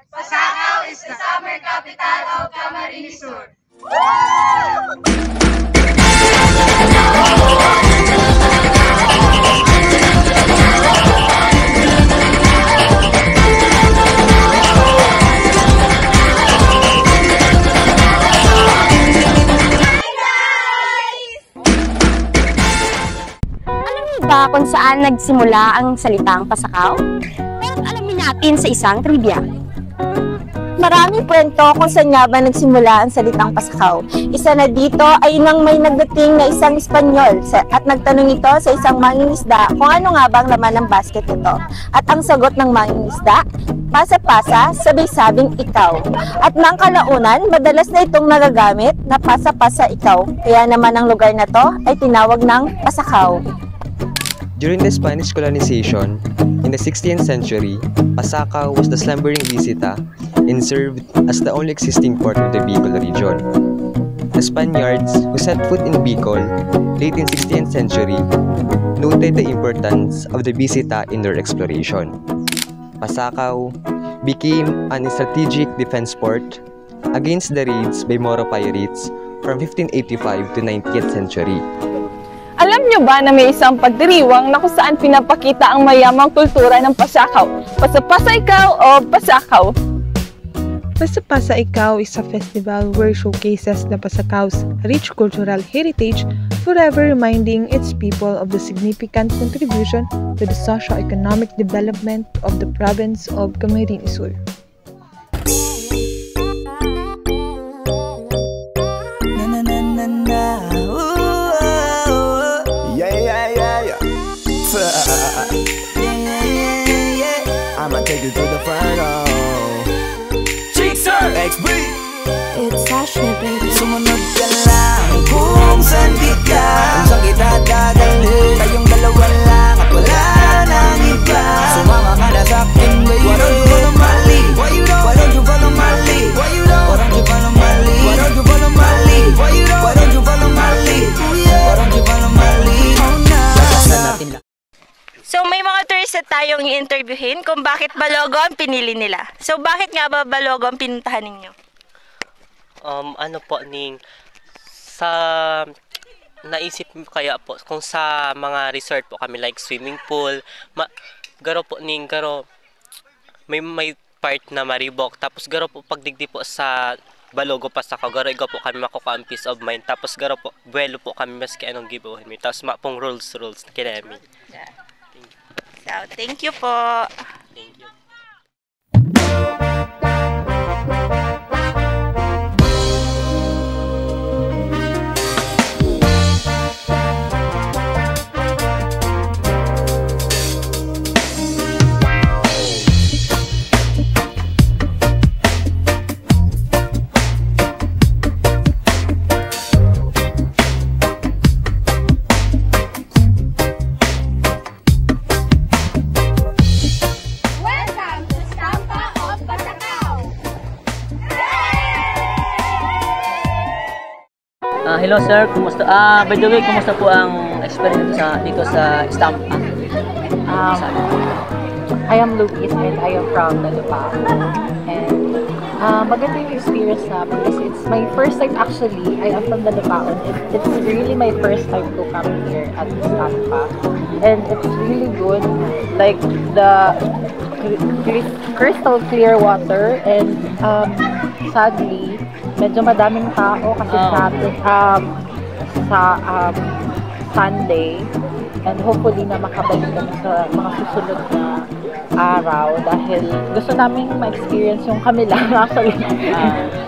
Pasakaw is the summer capital of Camarines Sur. Kung saan nagsimula ang salitang Pasakaw? Pero alamin natin sa isang trivia. Maraming kwento kung saan nga ba nagsimula ang salitang Pasakaw. Isa na dito ay nang may nagdating na isang Espanyol at nagtanong ito sa isang mangingisda kung ano nga bang laman ng basket nito. At ang sagot ng mangingisda, pasa-pasa, sabay-sabing ikaw. At nang kalaunan, madalas na itong nagagamit na pasa-pasa ikaw. Kaya naman ang lugar na to ay tinawag ng Pasakaw. During the Spanish colonization, in the 16th century, Pasakaw was the slumbering visita and served as the only existing port of the Bicol region. The Spaniards who set foot in Bicol late in 16th century noted the importance of the visita in their exploration. Pasakaw became an strategic defense port against the raids by Moro pirates from 1585 to 19th century. Alam nyo ba na may isang pagdiriwang na kung saan pinapakita ang mayamang kultura ng Pasakaw? Pasa-pasa ikaw o Pasakaw? Pasa-pasa Ikaw is a festival where showcases the Pasakaw's rich cultural heritage, forever reminding its people of the significant contribution to the socio-economic development of the province of Camarines Sur. I'ma take you to the front, XB. It's Ashley, baby. Sumunod ka lang kung saan ka, kung saan kita dadalhin. Tayong dalawa lang at wala nang iba. Sumama ka na sa'kin, baby. Why don't you follow my lead? Why don't you follow my lead? Why don't you follow my lead? Why don't you follow my lead? Why don't you follow my lead? Why don't you follow my lead? Oh no. So may mga tourists na tayong i-interviewin kung bakit Balogo ang pinili nila. So bakit nga ba Balogo ang pinuntahan ninyo? Ano po ning sa naisip kaya po kung sa mga resort po kami like swimming pool, garo po ning garo may part na maribok tapos garo po pagdigdi po sa Balogo Pasakaw garo igo po kami makuha ang peace of mind tapos garo po buwelo po kami maski anong giveaway mi tapos mapong rules na kinami. Yeah. So, thank you po. Thank you. Hello sir, kumusta? By the way, kumusta po ang experience dito sa Stampa? I am Lucas and I am from Dalupao. And maganda yung experience namin kasi it's my first time actually. I am from Dalupao. It's really my first time to come here at Stampa. And it's really good. Like the crystal clear water and sadly, medyo madaming tao kasi sa Sunday and hopefully na makabalik kami sa mga susunod na araw dahil gusto namin ma-experience yung kami lang actually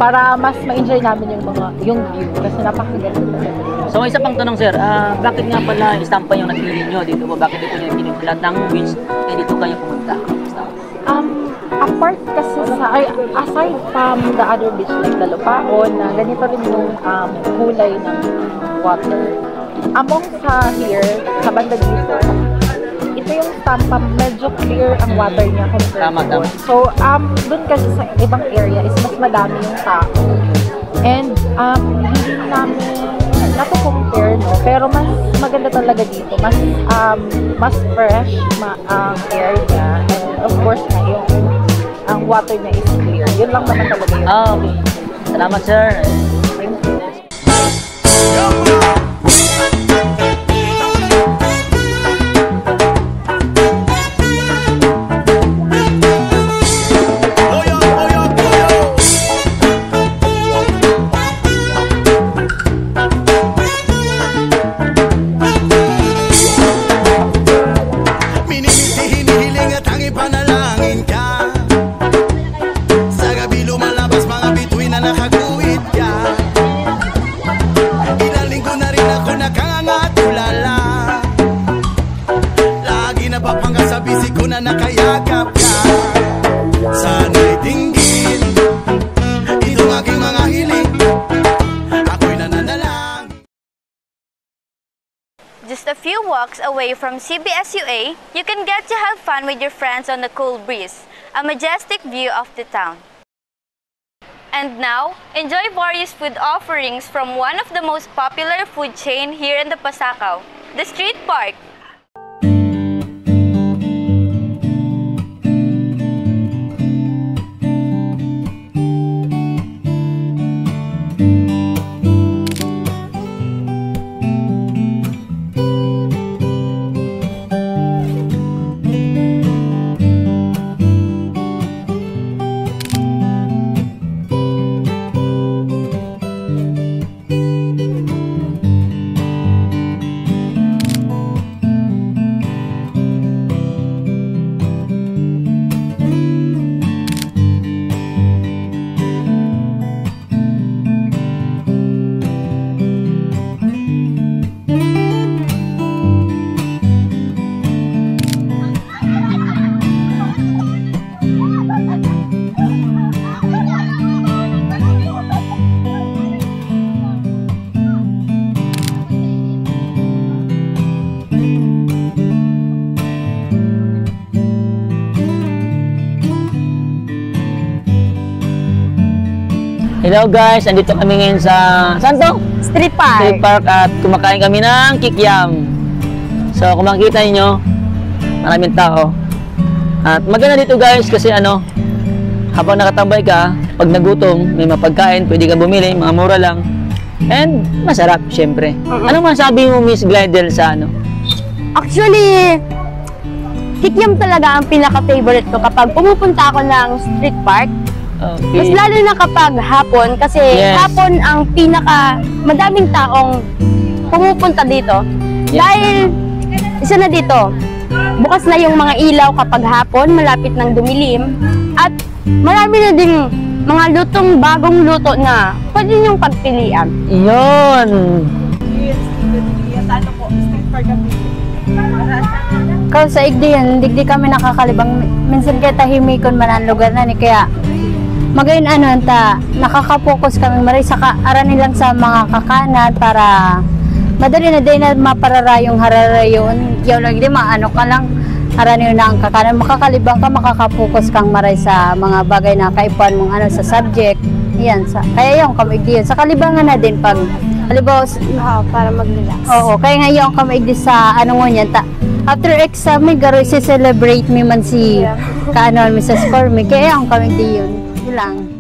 para mas ma-enjoy namin yung view kasi napakaganda talaga. So isa pang tanong sir, bakit nga pala Stampa yung napili nyo dito? Bakit ito yung pinili lahat ng beach eh dito kayo pumunta? Apart kasi aside from the other beach like Dalupaon, na ganito rin yung kulay ng water. Among sa here, sa banda dito, ito yung Stampa, medyo clear ang water niya compared to. So, dun kasi sa ibang area is mas madami yung tao. And, hindi namin nato-compare, no? Pero mas maganda talaga dito. Mas fresh ang air niya. And of course, ang water niya is clear. Yun lang naman talaga yun. Okay. Salamat, sir. Nakayakap ka, sana'y dinggin itong aking mga hiling, ako'y nananalang. Just a few walks away from CBSUA, you can get to have fun with your friends on the cool breeze, a majestic view of the town. And now, enjoy various food offerings from one of the most popular food chain here in the Pasakaw, the Street Park. Hello guys, andito kami ngayon sa saan to? Street Park. Street Park at kumakain kami ng kikiam. So kung makikita niyo, maraming tao. At maganda dito guys kasi habang nakatambay ka, pag nagutom, may mapagkain, pwede kang bumili, mga mura lang. And masarap syempre. Anong masabi mo Miss Glidel sa Actually, kikiam talaga ang pinaka-favorite ko kapag pumupunta ako ng Street Park. Okay. Mas lalo na kapag hapon kasi hapon ang madaming taong pumupunta dito. Dahil isa na dito, bukas na yung mga ilaw kapag hapon, malapit ng dumilim. At marami na ding mga bagong luto na pwede niyong pagpilian. Yun! Kung sa igdiyan, digdi kami nakakalibang. Minsan kaya tahimikon man ang lugar na ni kaya magayon nakaka-focus kami maray sa aranin lang sa mga kakanat para madali na din na mapararayong hararayon. Yaw lang din ka lang aranin na ang kakanan. Makakalibang ka, makaka-focus kang maray sa mga bagay na kaipuan mong sa subject. Yan, kaya yung kamaigdi yun. Sa kalibangan na din pag halimbawa para mag-relax. Oo, kaya ngayon kamaigdi sa ngunyan after exam may garo celebrate mi man si Mrs. Cormy kaya ang kamaigdi yun. Lang.